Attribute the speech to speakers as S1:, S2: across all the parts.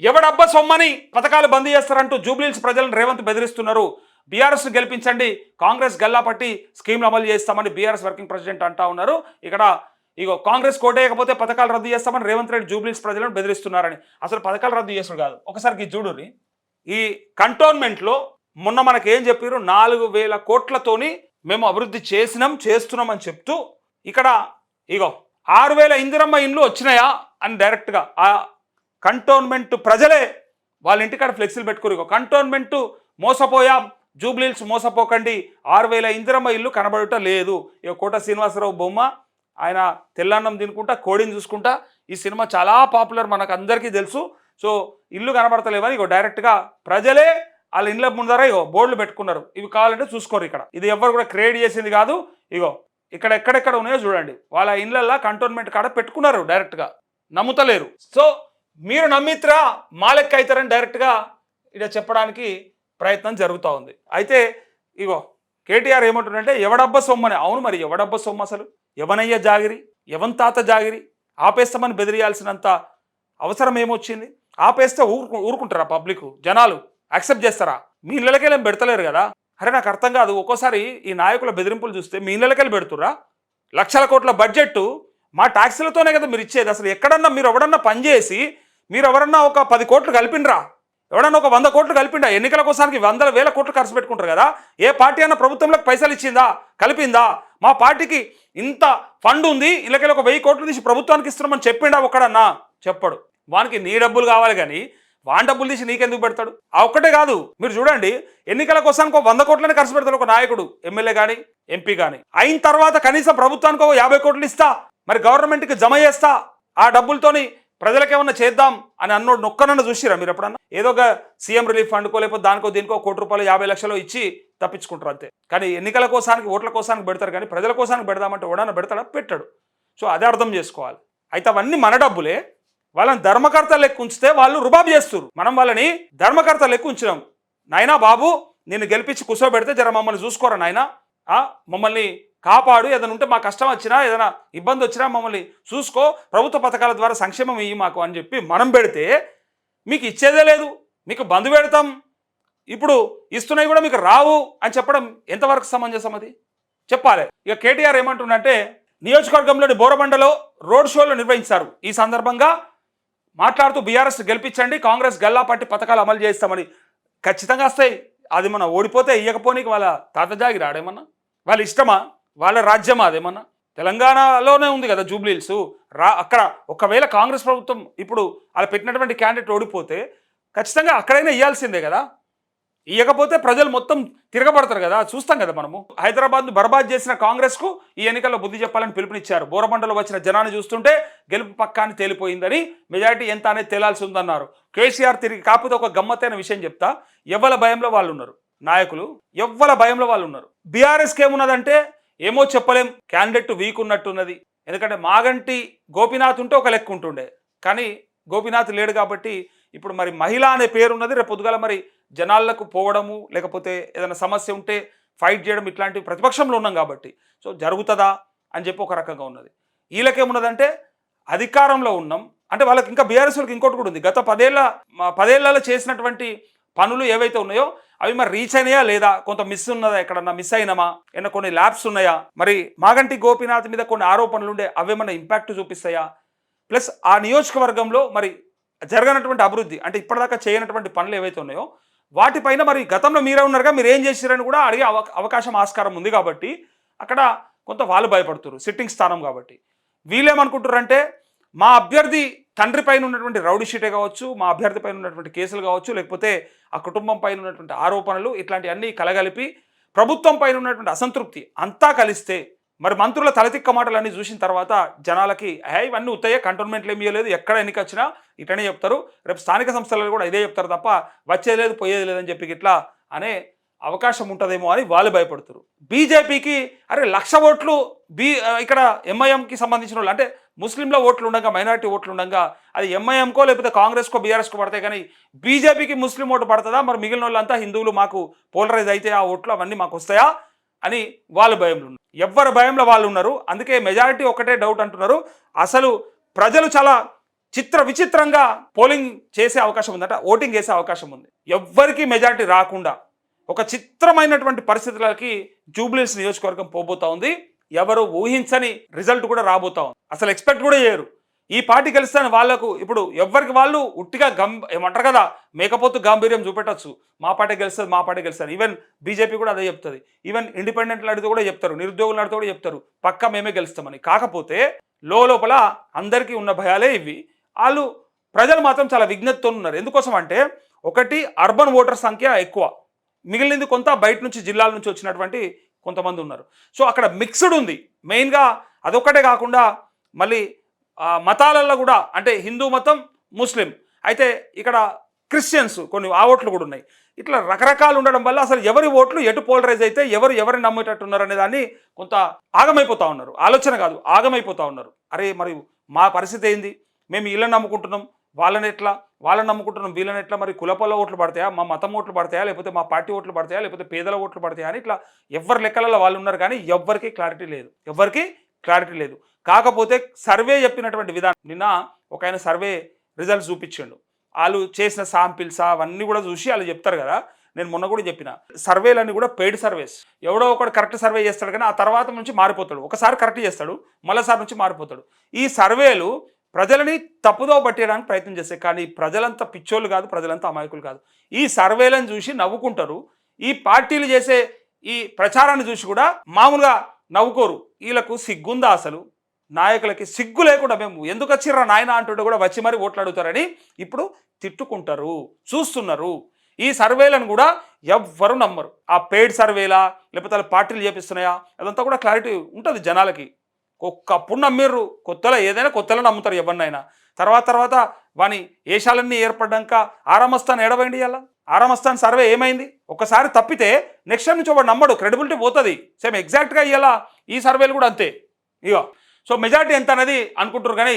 S1: ఎవడబ్బ సొమ్మని పథకాలు బంద్ చేస్తారంటూ జూబ్లీహిల్స్ ప్రజలను రేవంత్ బెదిరిస్తున్నారు. బీఆర్ఎస్ గెలిపించండి, కాంగ్రెస్ గల్లాపట్టి స్కీమ్లు అమలు చేస్తామని బీఆర్ఎస్ వర్కింగ్ ప్రెసిడెంట్ అంటా ఉన్నారు. ఇక్కడ ఇగో కాంగ్రెస్ కోటేయకపోతే పథకాలు రద్దు చేస్తామని రేవంత్ రెడ్డి జూబ్లీహిల్స్ ప్రజలను బెదిరిస్తున్నారని. అసలు పథకాలు రద్దు చేసుడు కాదు, ఒకసారికి చూడుని. ఈ కంటోన్మెంట్లో మొన్న మనకి ఏం చెప్పారు, 4,000 కోట్లతోని మేము అభివృద్ధి చేస్తున్నాం అని చెప్తూ ఇక్కడ ఇగో 6,000 ఇందిరమ్మ ఇండ్లు వచ్చినాయా అని డైరెక్ట్గా ఆ కంటోన్మెంట్ ప్రజలే వాళ్ళ ఇంటికాడ ఫ్లెక్సీలు పెట్టుకుని ఇగో కంటోన్మెంట్ మోసపోయాం, జూబ్లీహిల్స్ మోసపోకండి, 6,000 ఇందిరమ్మ ఇల్లు కనబడట లేదు. ఇక కోట శ్రీనివాసరావు బొమ్మ, ఆయన తెల్లన్నం తినుకుంటా కోడిని చూసుకుంటా. ఈ సినిమా చాలా పాపులర్, మనకు అందరికీ తెలుసు. సో ఇల్లు కనబడతలేవని ఇగో డైరెక్ట్గా ప్రజలే వాళ్ళ ఇండ్ల ముందర ఇగో బోర్డులు పెట్టుకున్నారు. ఇవి కావాలంటే చూసుకోరు, ఇక్కడ ఇది ఎవరు కూడా క్రియేట్ చేసింది కాదు. ఇగో ఇక్కడ ఎక్కడెక్కడ ఉన్నాయో చూడండి, వాళ్ళ ఇండ్లల్లో కంటోన్మెంట్ కాడ పెట్టుకున్నారు డైరెక్ట్గా, నమ్ముతలేరు. సో మీరు నమ్మిత్రా మాలెక్క అవుతారని డైరెక్ట్గా ఇక్కడ చెప్పడానికి ప్రయత్నం జరుగుతూ ఉంది. అయితే ఇగో కేటీఆర్ ఏమంటుందంటే ఎవడబ్బ సొమ్మని. అవును, మరి ఎవడబ్బ సొమ్ము అసలు? ఎవనయ్య జాగిరి, ఎవన్ తాత జాగిరి? ఆపేస్తామని బెదిరియాల్సినంత అవసరం ఏమొచ్చింది? ఆపేస్తే ఊరుకుంటారా పబ్లిక్, జనాలు యాక్సెప్ట్ చేస్తారా? మీ ఇళ్ళకెళ్ళి పెడతలేరు కదా. అరే నాకు అర్థం కాదు, ఒక్కోసారి ఈ నాయకుల బెదిరింపులు చూస్తే మీ ఇళ్ళకెళ్ళి పెడుతురా? లక్షల కోట్ల బడ్జెట్ మా ట్యాక్సీలతోనే కదా మీరు ఇచ్చేది. అసలు ఎక్కడన్నా మీరు ఎవడన్నా పనిచేసి మీరు ఎవరన్నా ఒక 10 కోట్లు కలిపినరా? ఎవడన్నా ఒక 100 కోట్లు కలిపిండా? ఎన్నికల కోసానికి 100,000 కోట్లు ఖర్చు పెట్టుకుంటారు కదా. ఏ పార్టీ అన్న ప్రభుత్వంలోకి పైసలు ఇచ్చిందా, కలిపిందా? మా పార్టీకి ఇంత ఫండ్ ఉంది, ఇళ్ళకెళ్ళి ఒక 1000 కోట్లు తీసి ప్రభుత్వానికి ఇస్తున్నామని చెప్పిండా ఒక్కడన్నా? చెప్పడు. వానికి నీ డబ్బులు కావాలి కానీ వాని డబ్బులు తీసి నీకెందుకు పెడతాడు? ఆ ఒక్కటే కాదు, మీరు చూడండి ఎన్నికల కోసానికి ఒక 100 కోట్లని ఖర్చు పెడతాడు ఒక నాయకుడు, ఎమ్మెల్యే కానీ ఎంపీ కానీ. అయిన తర్వాత కనీసం ప్రభుత్వానికి ఒక 50 కోట్లు ఇస్తా, మరి గవర్నమెంట్కి జమ చేస్తా, ఆ డబ్బులతోని ప్రజలకేమన్నా చేద్దాం అని అన్నోడు నొక్కనన్నా చూసిరా మీరు ఎప్పుడన్నా? ఏదో ఒక సీఎం రిలీఫ్ ఫండ్కో లేకపోతే దానికో దీనికో 1 కోటి రూపాయలు 50 లక్షలు ఇచ్చి తప్పించుకుంటారు అంతే. కానీ ఎన్నికల కోసానికి ఓట్ల కోసానికి పెడతారు కానీ ప్రజల కోసానికి పెడదామంటే ఎవడన్నా పెడతాడా? పెట్టాడు. సో అదే అర్థం చేసుకోవాలి. అయితే అవన్నీ మన డబ్బులే, వాళ్ళని ధర్మకర్త లెక్క ఉంచితే వాళ్ళు రుబాబు చేస్తారు. మనం వాళ్ళని ధర్మకర్త లెక్క ఉంచినాం. నాయనా బాబు నిన్ను గెలిపించి కూర్చోబెడితే జర మమ్మల్ని చూసుకోరా నాయనా, మమ్మల్ని కాపాడు, ఏదైనా ఉంటే మా కష్టం వచ్చినా ఏదైనా ఇబ్బంది వచ్చినా మమ్మల్ని చూసుకో, ప్రభుత్వ పథకాల ద్వారా సంక్షేమం ఇయ్యి మాకు అని చెప్పి మనం పెడితే మీకు ఇచ్చేదే లేదు, మీకు బంధు పెడతాం, ఇప్పుడు ఇస్తున్నాయి కూడా మీకు రావు అని చెప్పడం ఎంతవరకు సమంజసం? అది చెప్పాలి. ఇక కేటీఆర్ ఏమంటుండంటే నియోజకవర్గంలోని బోరబండలో రోడ్ షోలు నిర్వహించారు. ఈ సందర్భంగా మాట్లాడుతూ బీఆర్ఎస్ గెలిపించండి, కాంగ్రెస్ గల్లాపట్టి పథకాలు అమలు చేస్తామని. ఖచ్చితంగా వస్తాయి. అది మనం ఓడిపోతే ఇయ్యకపోనీకి వాళ్ళ తాత జాగిరి ఆడేమన్నా? వాళ్ళ ఇష్టమా? వాళ్ళ రాజ్యమా అదేమన్నా? తెలంగాణలోనే ఉంది కదా జూబ్లీహిల్స్. అక్కడ ఒకవేళ కాంగ్రెస్ ప్రభుత్వం ఇప్పుడు అలా పెట్టినటువంటి క్యాండిడేట్ ఓడిపోతే ఖచ్చితంగా అక్కడైనా ఇవ్వాల్సిందే కదా. ఇవ్వకపోతే ప్రజలు మొత్తం తిరగబడతారు కదా, చూస్తాం కదా మనము. హైదరాబాద్ను బర్బాద్ చేసిన కాంగ్రెస్కు ఈ ఎన్నికల్లో బుద్ధి చెప్పాలని పిలుపునిచ్చారు. బోరబండలో వచ్చిన జనాన్ని చూస్తుంటే గెలుపు పక్కాన్ని తేలిపోయిందని, మెజారిటీ ఎంత అనేది తేలాల్సి ఉందన్నారు. కేసీఆర్ తిరిగి కాకపోతే ఒక గమ్మత్తైన విషయం చెప్తా, ఎవ్వల భయంలో వాళ్ళు ఉన్నారు, నాయకులు ఎవ్వల భయంలో వాళ్ళు ఉన్నారు. బీఆర్ఎస్కి ఏమున్నదంటే ఏమో చెప్పలేం, క్యాండిడేట్ వీక్ ఉన్నట్టున్నది. ఎందుకంటే మాగంటి గోపీనాథ్ ఉంటే ఒక లెక్క ఉంటుండే, కానీ గోపీనాథ్ లేడు కాబట్టి ఇప్పుడు మరి మహిళ అనే పేరు ఉన్నది. రేపు పొద్దుగాల మరి జనాలకు పోవడము లేకపోతే ఏదైనా సమస్య ఉంటే ఫైట్ చేయడం ఇట్లాంటి ప్రతిపక్షంలో ఉన్నాం కాబట్టి సో జరుగుతుందా అని చెప్పి ఒక రకంగా ఉన్నది. వీళ్ళకేమున్నదంటే అధికారంలో ఉన్నాం అంటే వాళ్ళకి ఇంకా బీఆర్ఎస్ వాళ్ళకి ఇంకోటి కూడా ఉంది. గత 10 ఏళ్లలో చేసినటువంటి పనులు ఏవైతే ఉన్నాయో అవి మరి రీచ్ అయినాయా లేదా, కొంత మిస్ ఉన్నదా, ఎక్కడన్నా మిస్ అయినామా, ఏమన్నా కొన్ని ల్యాబ్స్ ఉన్నాయా, మరి మాగంటి గోపీనాథ్ మీద కొన్ని ఆరోపణలు ఉండే అవేమన్నా ఇంపాక్ట్ చూపిస్తాయా, ప్లస్ ఆ నియోజకవర్గంలో మరి జరగనటువంటి అభివృద్ధి అంటే ఇప్పటిదాకా చేయనటువంటి పనులు ఏవైతే ఉన్నాయో వాటిపైన మరి గతంలో మీరే ఉన్నారుగా, మీరు ఏం చేశారని కూడా అడిగే అవకాశం ఆస్కారం ఉంది. కాబట్టి అక్కడ కొంత వాళ్ళు భయపడుతున్నారు, సిట్టింగ్ స్థానం కాబట్టి. వీళ్ళేమనుకుంటారంటే మా అభ్యర్థి తండ్రి పైన ఉన్నటువంటి రౌడీ షీటే కావచ్చు, మా అభ్యర్థి పైన ఉన్నటువంటి కేసులు కావచ్చు, లేకపోతే ఆ కుటుంబం పైన ఉన్నటువంటి ఆరోపణలు ఇట్లాంటివన్నీ కలగలిపి ప్రభుత్వం పైన ఉన్నటువంటి అసంతృప్తి అంతా కలిస్తే మరి మంత్రుల తలతిక్క మాటలన్నీ చూసిన తర్వాత జనాలకి ఇవన్నీ ఉత్తయ్యే, కంటోన్మెంట్లు ఏమీ లేదు, ఎక్కడ ఎన్నిక వచ్చినా ఇట్లనే చెప్తారు, రేపు స్థానిక సంస్థలలో కూడా ఇదే చెప్తారు తప్ప వచ్చేది లేదు పోయేది లేదని చెప్పి ఇట్లా అనే అవకాశం ఉంటుందేమో అని వాళ్ళు భయపడుతారు. బీజేపీకి అరే 1,00,000 ఓట్లు ఇక్కడ ఎంఐఎంకి సంబంధించిన వాళ్ళు అంటే ముస్లింల ఓట్లు ఉండగా, మైనారిటీ ఓట్లు ఉండగా అది ఎంఐఎంకో లేకపోతే కాంగ్రెస్కో బీఆర్ఎస్కో పడతాయి, కానీ బీజేపీకి ముస్లిం ఓటు పడుతుందా, మరి మిగిలిన వాళ్ళంతా హిందువులు మాకు పోలరైజ్ అయితే ఆ ఓట్లు అవన్నీ మాకు వస్తాయా అని వాళ్ళ భయంలో ఉన్నారు. ఎవ్వరి భయంలో వాళ్ళు ఉన్నారు. అందుకే మెజారిటీ ఒకటే డౌట్ అంటున్నారు. అసలు ప్రజలు చాలా విచిత్రంగా పోలింగ్ చేసే అవకాశం ఉందట, ఓటింగ్ చేసే అవకాశం ఉంది. ఎవ్వరికి మెజారిటీ రాకుండా ఒక చిత్రమైనటువంటి పరిస్థితులకి జూబ్లీహిల్స్ నియోజకవర్గం పోబోతా ఉంది. ఎవరు ఊహించని రిజల్ట్ కూడా రాబోతా ఉంది. అసలు ఎక్స్పెక్ట్ కూడా చేయరు. ఈ పార్టీ గెలుస్తాను వాళ్ళకు ఇప్పుడు ఎవ్వరికి వాళ్ళు ఉట్టిగా ఏమంటారు కదా, మేకపోతు గాంభీర్యం చూపెట్టచ్చు. మా పార్టీ గెలుస్తుంది, మా పార్టీ గెలుస్తుంది. ఈవెన్ బీజేపీ కూడా అదే చెప్తుంది. ఈవెన్ ఇండిపెండెంట్లు అడిగితే కూడా చెప్తారు, నిరుద్యోగులు అడిగితే కూడా చెప్తారు పక్కా మేమే గెలుస్తామని. కాకపోతే లోపల అందరికీ ఉన్న భయాలే ఇవి. వాళ్ళు ప్రజలు మాత్రం చాలా విజ్ఞతతో ఉన్నారు. ఎందుకోసం అంటే ఒకటి అర్బన్ ఓటర్ సంఖ్య ఎక్కువ, మిగిలినది కొంత బయట నుంచి జిల్లాల నుంచి వచ్చినటువంటి కొంతమంది ఉన్నారు. సో అక్కడ మిక్స్డ్ ఉంది. మెయిన్గా అదొక్కటే కాకుండా మళ్ళీ మతాలలో కూడా, అంటే హిందూ మతం, ముస్లిం, అయితే ఇక్కడ క్రిస్టియన్స్ కొన్ని ఆ ఓట్లు కూడా ఉన్నాయి. ఇట్లా రకరకాలు ఉండడం వల్ల అసలు ఎవరి ఓట్లు ఎటు పోలరైజ్ అయితే ఎవరిని నమ్మేటట్టు ఉన్నారు అనే దాన్ని కొంత ఆగమైపోతూ ఉన్నారు. ఆలోచన కాదు, ఆగమైపోతూ ఉన్నారు. అరే మరి మా పరిస్థితి ఏంది, మేము వీళ్ళని నమ్ముకుంటున్నాం, వాళ్ళని నమ్ముకుంటున్నాం, వీళ్ళని ఎట్లా, మరి కులపల్ల ఓట్లు పడతాయా, మా మతం ఓట్లు పడతాయా, లేకపోతే మా పార్టీ ఓట్లు పడతాయా, లేకపోతే పేదల ఓట్లు పడతాయా అని ఇట్లా ఎవరి లెక్కలలో వాళ్ళు ఉన్నారు. కానీ ఎవ్వరికి క్లారిటీ లేదు. కాకపోతే సర్వే చెప్పినటువంటి విధానం, నిన్న ఒక ఆయన సర్వే రిజల్ట్స్ చూపించిండు. వాళ్ళు చేసిన శాంపిల్స్ అవన్నీ కూడా చూసి వాళ్ళు చెప్తారు కదా. నేను మొన్న కూడా చెప్పిన, సర్వేలన్నీ కూడా పెయిడ్ సర్వేస్. ఎవడో ఒకటి కరెక్ట్ సర్వే చేస్తాడు కానీ ఆ తర్వాత నుంచి మారిపోతాడు. ఒకసారి కరెక్ట్ చేస్తాడు, మళ్ళీసారి నుంచి మారిపోతాడు. ఈ సర్వేలు ప్రజలని తప్పుదో పట్టేయడానికి ప్రయత్నం చేస్తాయి. కానీ ప్రజలంతా పిచ్చోళ్ళు కాదు, ప్రజలంతా అమాయకులు కాదు. ఈ సర్వేలను చూసి నవ్వుకుంటారు. ఈ పార్టీలు చేసే ఈ ప్రచారాన్ని చూసి కూడా మామూలుగా నవ్వుకోరు. వీళ్ళకు సిగ్గుందా అసలు? నాయకులకి సిగ్గు లేకుండా మేము ఎందుకు వచ్చిర్రా నాయన అంటుంటే కూడా వచ్చి మరి ఓట్లు అడుగుతారని ఇప్పుడు తిట్టుకుంటారు, చూస్తున్నారు. ఈ సర్వేలను కూడా ఎవ్వరు నమ్మరు. ఆ పెయిడ్ సర్వేలా లేకపోతే వాళ్ళు పార్టీలు చేపిస్తున్నాయా అదంతా కూడా క్లారిటీ ఉంటుంది జనాలకి. ఒక్కప్పుడు నమ్మిర్రు, కొత్తలో ఏదైనా కొత్తలో నమ్ముతారు ఎవరినైనా. తర్వాత వాని ఏషాలన్నీ ఏర్పడ్డాక ఆరామస్థాన్ ఏడవండి. అలా ఆరామస్థాన్ సర్వే ఏమైంది? ఒకసారి తప్పితే నెక్స్ట్ టైం నుంచి వాడు నమ్మడు, క్రెడిబిలిటీ పోతుంది. సేమ్ ఎగ్జాక్ట్గా ఇవ్వాలా ఈ సర్వేలు కూడా అంతే. ఇగో సో మెజారిటీ ఎంత అనేది అనుకుంటారు కానీ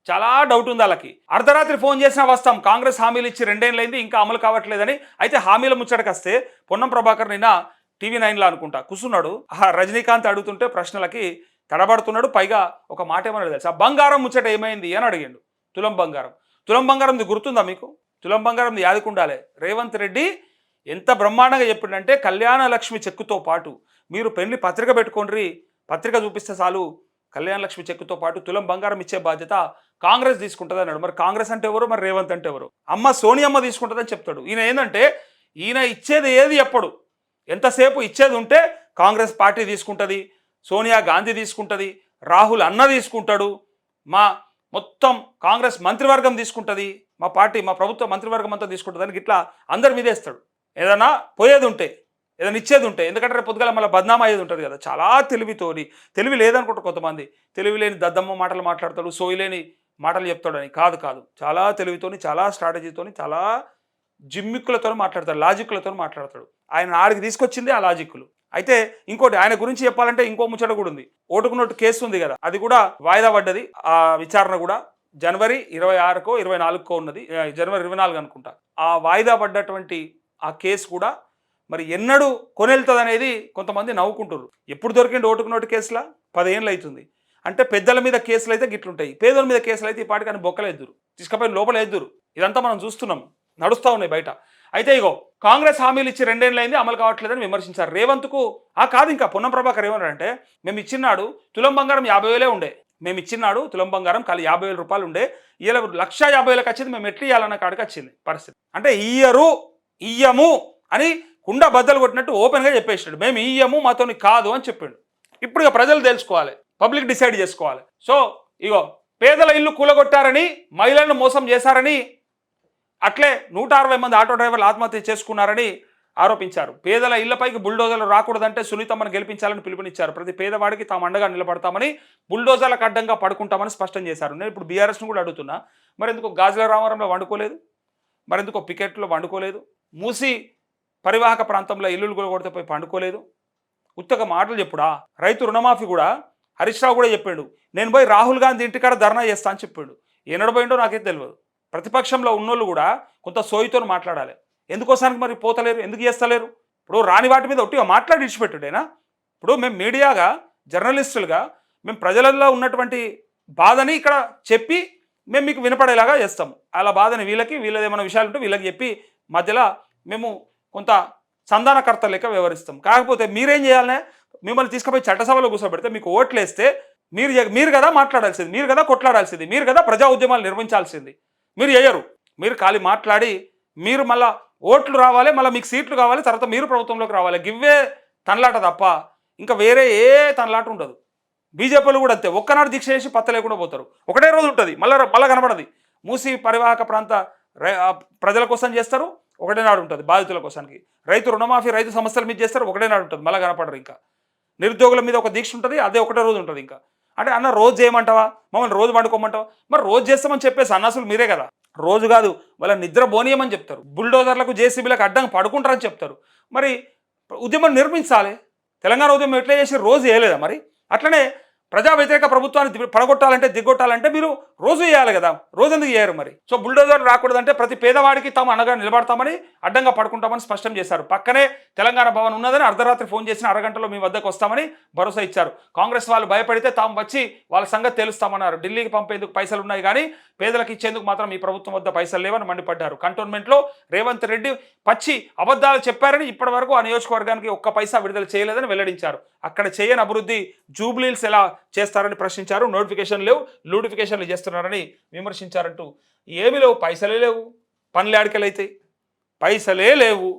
S1: చాలా డౌట్ ఉంది వాళ్ళకి. అర్ధరాత్రి ఫోన్ చేసినా వస్తాం, కాంగ్రెస్ హామీలు ఇచ్చి 2 ఏళ్ళైంది ఇంకా అమలు కావట్లేదని. అయితే హామీల ముచ్చటకు వస్తే పొన్నం ప్రభాకర్ నిన్న TV9లో అనుకుంటా కూర్చున్నాడు. రజనీకాంత్ అడుగుతుంటే ప్రశ్నలకి తడబడుతున్నాడు. పైగా ఒక మాట ఏమన్నాడు తెలుసా, బంగారం ముచ్చట ఏమైంది అని అడిగాడు. తులం బంగారంది గుర్తుందా మీకు? తులం బంగారంది యాదకుండాలే. రేవంత్ రెడ్డి ఎంత బ్రహ్మాండంగా చెప్పిండంటే, కళ్యాణ లక్ష్మి చెక్కుతో పాటు మీరు పెళ్లి పత్రిక పెట్టుకోండి, పత్రిక చూపిస్తే చాలు కళ్యాణ లక్ష్మి చెక్కుతో పాటు తులం బంగారం ఇచ్చే బాధ్యత కాంగ్రెస్ తీసుకుంటుంది అన్నాడు. మరి కాంగ్రెస్ అంటే ఎవరు, మరి రేవంత్ అంటే ఎవరు? అమ్మ సోనియమ్మ తీసుకుంటుందని చెప్తాడు. ఈయన ఏంటంటే ఈయన ఇచ్చేది ఏది ఎప్పుడు ఎంతసేపు ఇచ్చేది ఉంటే కాంగ్రెస్ పార్టీ తీసుకుంటుంది, సోనియా గాంధీ తీసుకుంటుంది, రాహుల్ అన్న తీసుకుంటాడు, మా మొత్తం కాంగ్రెస్ మంత్రివర్గం తీసుకుంటుంది, మా ప్రభుత్వ మంత్రివర్గం అంతా తీసుకుంటుంది అని ఇట్లా అందరి మీదేస్తాడు. ఏదైనా పోయేది ఉంటే, ఏదైనా ఇచ్చేది ఉంటే. ఎందుకంటే రేపు పొద్దుగాల మళ్ళీ బద్నామా అయ్యేది ఉంటుంది కదా. చాలా తెలివి లేదనుకుంటారు కొంతమంది. తెలివి లేని దద్దమ్మ మాటలు మాట్లాడతాడు, సోయిలేని మాటలు చెప్తాడని. కాదు, చాలా తెలివితోని, చాలా స్ట్రాటజీతోని, చాలా జిమ్మిక్కులతో మాట్లాడతాడు, లాజిక్లతో మాట్లాడతాడు. ఆయన ఆడికి తీసుకొచ్చింది ఆ లాజిక్లు. అయితే ఇంకోటి ఆయన గురించి చెప్పాలంటే ఇంకో ముచ్చట కూడా ఉంది. ఓటుకు నోటు కేసు ఉంది కదా, అది కూడా వాయిదా పడ్డది. ఆ విచారణ కూడా జనవరి 26కో 24కో ఉన్నది, జనవరి 24 అనుకుంటా. ఆ వాయిదా పడ్డటువంటి ఆ కేసు కూడా మరి ఎన్నడూ కొనెళ్తుంది అనేది కొంతమంది నవ్వుకుంటారు. ఎప్పుడు దొరికింది ఓటుకు నోటు కేసులా? 10 ఏళ్ళు అవుతుంది. అంటే పెద్దల మీద కేసులు అయితే గిట్లుంటాయి, పేదల మీద కేసులు అయితే ఈ పాటికి బొక్కలు ఎద్దురు, తీసుకుపోయిన లోపల ఎద్దురు. ఇదంతా మనం చూస్తున్నాం, నడుస్తూ ఉన్నాయి బయట. అయితే ఇగో కాంగ్రెస్ హామీలు ఇచ్చి 2 ఏళ్ళైంది అమలు కావట్లేదని విమర్శించారు. రేవంత్కు కాదు, ఇంకా పొన్నం ప్రభాకర్ ఏమన్నారంటే, మేము ఇచ్చినాడు తులం బంగారం 50,000 ఉండే, మేము ఇచ్చినాడు తులం బంగారం ఖాళీ 50,000 రూపాయలు ఉండే, ఇలా 1,50,000 వచ్చింది, మేము ఎట్లు ఇవ్వాలన్న కాడికి వచ్చింది పరిస్థితి. అంటే ఇయ్యము అని కుండ బద్దలు కొట్టినట్టు ఓపెన్గా చెప్పేసాడు. మేము ఇయ్యము, మాతోని కాదు అని చెప్పిండు. ఇప్పుడు ఇక ప్రజలు తెలుసుకోవాలి, పబ్లిక్ డిసైడ్ చేసుకోవాలి. సో ఇగో పేదల ఇల్లు కూలగొట్టారని, మహిళలను మోసం చేశారని, అట్లే 160 మంది ఆటో డ్రైవర్లు ఆత్మహత్య చేసుకున్నారని ఆరోపించారు. పేదల ఇళ్లపైకి బుల్డోజర్లు రాకూడదంటే సునీతమ్మను గెలిపించాలని పిలుపునిచ్చారు. ప్రతి పేదవాడికి తాము అండగా నిలబడతామని, బుల్డోజర్లకు అడ్డంగా పడుకుంటామని స్పష్టం చేశారు. నేను ఇప్పుడు బీఆర్ఎస్ను కూడా అడుగుతున్నా, మరి ఎందుకు గాజుల రామవరంలో వండుకోలేదు, మరి ఎందుకు పికెట్లో వండుకోలేదు, మూసి పరివాహక ప్రాంతంలో ఇల్లులు కొడితే పోయి పండుకోలేదు? ఉత్తగా మాటలు చెప్పుడా? రైతు రుణమాఫీ కూడా హరీష్ రావు కూడా చెప్పాడు, నేను పోయి రాహుల్ గాంధీ ఇంటికాడ ధర్నా చేస్తా అని చెప్పాడు. ఏనాడు పోయిండో నాకైతే తెలియదు. ప్రతిపక్షంలో ఉన్నోళ్ళు కూడా కొంత సోయితో మాట్లాడాలి. ఎందుకోసానికి మరి పోతలేరు, ఎందుకు చేస్తలేరు? ఇప్పుడు రాని వాటి మీద ఒట్టిగా మాట్లాడి ఇచ్చిపెట్టుడేనా? ఇప్పుడు మేము మీడియాగా, జర్నలిస్టులుగా మేము ప్రజలలో ఉన్నటువంటి బాధని ఇక్కడ చెప్పి మేము మీకు వినపడేలాగా చేస్తాము. అలా బాధని వీళ్ళకి, వీళ్ళది ఏమైనా విషయాలు ఉంటే వీళ్ళకి చెప్పి మధ్యలో మేము కొంత సంధానకర్త లెక్క వ్యవహరిస్తాం. కాకపోతే మీరేం చేయాలనే, మిమ్మల్ని తీసుకుపోయి చట్టసభలో కూర్చోబెడితే మీకు ఓట్లేస్తే మీరు కదా మాట్లాడాల్సింది, మీరు కదా కొట్లాడాల్సింది, మీరు కదా ప్రజా ఉద్యమాలు నిర్మించాల్సింది. మీరు చేయరు. మీరు ఖాళీ మాట్లాడి మీరు మళ్ళా ఓట్లు రావాలి, మళ్ళీ మీకు సీట్లు కావాలి, తర్వాత మీరు ప్రభుత్వంలోకి రావాలి. గివ్వే తనలాట తప్ప ఇంకా వేరే ఏ తనలాట ఉండదు. బీజేపీలు కూడా అంతే, ఒక్కనాడు దీక్ష చేసి పత్త లేకుండా పోతారు. ఒకటే రోజు ఉంటుంది, మళ్ళీ కనబడది. మూసి పరివాహక ప్రాంత ప్రజల కోసం చేస్తారు, ఒకటే నాడు ఉంటుంది. బాధితుల కోసానికి రైతు రుణమాఫీ, రైతు సమస్యల మీద చేస్తారు, ఒకటే నాడు ఉంటుంది, మళ్ళీ కనపడరు. ఇంకా నిరుద్యోగుల మీద ఒక దీక్ష ఉంటుంది, అదే ఒకటే రోజు ఉంటుంది. ఇంకా అంటే అన్న రోజు చేయమంటావా, మమ్మల్ని రోజు పండుకోమంటావా? మరి రోజు చేస్తామని చెప్పేసి అన్నసులు మీరే కదా. రోజు కాదు, వాళ్ళ నిద్ర బోనీయమని చెప్తారు, బుల్డోజర్లకు జేసీబీలకు అడ్డంగా పడుకుంటారని చెప్తారు. మరి ఉద్యమం నిర్మించాలి. తెలంగాణ ఉద్యమం ఎట్లా చేసి రోజు చేయలేదా? మరి అట్లనే ప్రజా వ్యతిరేక ప్రభుత్వాన్ని పడగొట్టాలంటే, దిగ్గొట్టాలంటే మీరు రోజు చేయాలి కదా. రోజు ఎందుకు చేయరు మరి? సో బుల్డోజర్ రాకూడదంటే ప్రతి పేదవాడికి తాము అనగా నిలబడతామని, అడ్డంగా పడుకుంటామని స్పష్టం చేశారు. పక్కనే తెలంగాణ భవన్ ఉన్నదని అర్ధరాత్రి ఫోన్ చేసిన అరగంటలో మీ వద్దకు వస్తామని భరోసా ఇచ్చారు. కాంగ్రెస్ వాళ్ళు భయపడితే తాము వచ్చి వాళ్ళ సంగతి తెలుస్తామన్నారు. ఢిల్లీకి పంపేందుకు పైసలు ఉన్నాయి కానీ పేదలకు ఇచ్చేందుకు మాత్రం ఈ ప్రభుత్వం వద్ద పైసలు లేవని మండిపడ్డారు. కంటోన్మెంట్లో రేవంత్ రెడ్డి పచ్చి అబద్ధాలు చెప్పారని ఇప్పటి వరకు ఆ నియోజకవర్గానికి ఒక్క పైసా విడుదల చేయలేదని వెల్లడించారు. అక్కడ చేయని అభివృద్ధి జూబ్లీల్స్ ఎలా చేస్తారని ప్రశ్నించారు. నోటిఫికేషన్ లేవు, లూటిఫికేషన్లు చేస్తున్నారని విమర్శించారంటూ ఏమీ లేవు, పైసలే లేవు, పనులు ఆడికలైతే పైసలే లేవు.